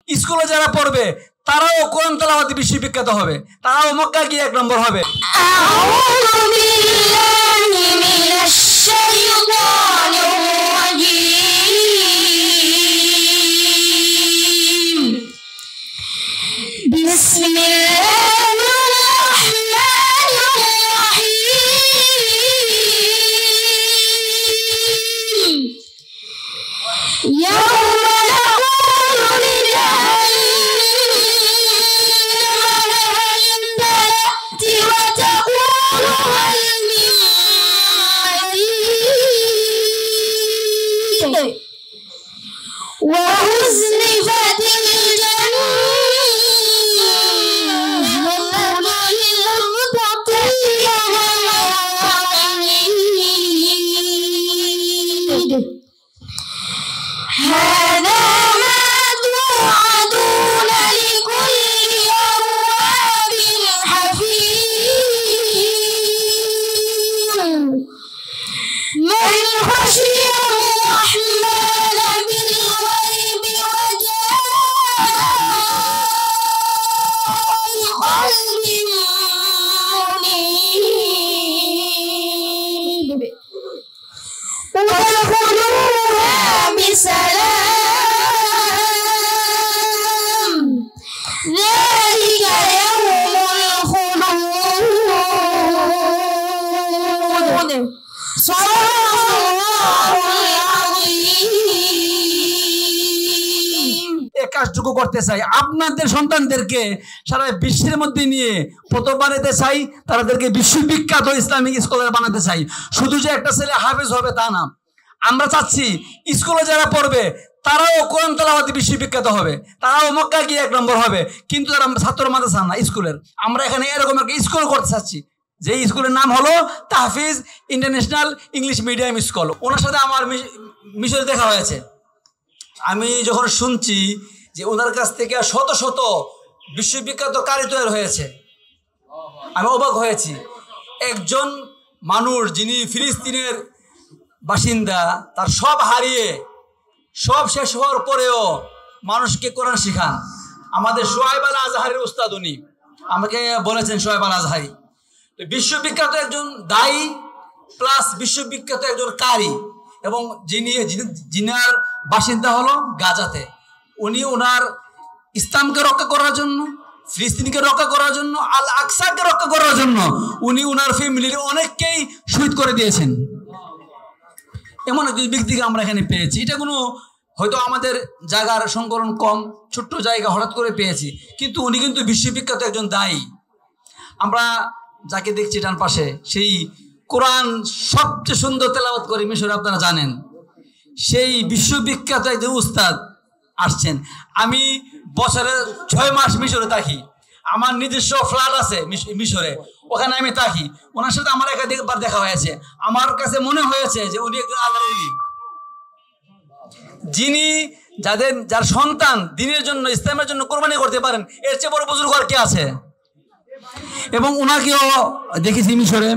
স্কুলে যারা পড়বে তারাও কোরআন তেলাওয়াতে বিশ্ববিখ্যাত হবে, তারাও মক্কা গিয়ে 1 নম্বর হবে। وأزلفت الجنة للمتقين هذا ما توعدون لكل أواب حفيظ من خشي الرحمن بالغيب وجاء بقلب منيب ادخلوها بسلام ذلك يوم الخلود صدق الله العظيم। এই কাজটুকু করতে চাই, আপনাদের সন্তানদেরকে সারা বিশ্বের মধ্যে নিয়ে প্রথম বানাতে চাই, তাদেরকে বিশ্ববিখ্যাত ইসলামিক স্কলার বানাতে চাই। শুধু যে একটা ছেলে হাফেজ হবে তা না, আমরা চাচ্ছি স্কুলে যারা পড়বে তারাও কোরআন তেলাওয়াতে বিশ্ববিখ্যাত হবে, তারাও মক্কা গিয়ে 1 নম্বর হবে। কিন্তু তারা ছাত্র মাদ্রাসা না, স্কুলের। আমরা এখানে এরকম একটা স্কুল করতে চাচ্ছি, যে স্কুলের নাম হলো Tahfiz international English medium school. ওনার সাথে আমার মিশরে দেখা হয়েছে। আমি যখন শুনছি যে ওনার কাছ থেকে শত শত বিশ্ববিখ্যাত কারি তৈরি হয়েছে, আমি অবাক হয়েছি। একজন মানুষ যিনি ফিলিস্তিনের বাসিন্দা, তার সব হারিয়ে সব শেষ হওয়ার পরেও মানুষকে কোরআন শিখান। আমাদের সোহাইব আল আজহারের উস্তাদ উনি আমাকে বলেছেন, সোহাইব আল আজহারি বিশ্ববিখ্যাত একজন দায়ী প্লাস বিশ্ববিখ্যাত একজন কারি, এবং যিনার বাসিন্দা হলো গাজাতে। উনি ওনার ইসলামকে রক্ষা করার জন্য, ফিলিস্তিনকে রক্ষা করার জন্য, আল আকসাকে রক্ষা করার জন্য উনি ওনার ফ্যামিলির অনেককেই শহীদ করে দিয়েছেন। এমন একজন ব্যক্তিকে আমরা এখানে পেয়েছি। এটা কোনো হয়তো আমাদের জায়গার সংকলন কম, ছোট্ট জায়গা হঠাৎ করে পেয়েছি, কিন্তু উনি কিন্তু বিশ্ববিখ্যাত একজন দায়ী। আমরা যাকে দেখছি ডান পাশে, সেই কোরআন সবচেয়ে সুন্দর তেলাওয়াত করে মিশরে, আপনারা জানেন। সেই বিশ্ববিখ্যাত একজন উস্তাদ আসছেন। আমি বছরে 6 মাস মিশরে থাকি, আমার নিজস্ব ফ্ল্যাট আছে মিশরে, ওখানে আমি থাকি। ওনার সাথে আমার একাধিকবার দেখা হয়েছে। আমার কাছে মনে হয়েছে যে উনি একজন আল্লাহর ওলি, যিনি যার সন্তান দ্বীনের জন্য, ইসলামের জন্য কোরবানি করতে পারেন, এর চেয়ে বড় বুজুর্গ আর কে আছে। এবং ওনাকেও দেখেছি মিশরে।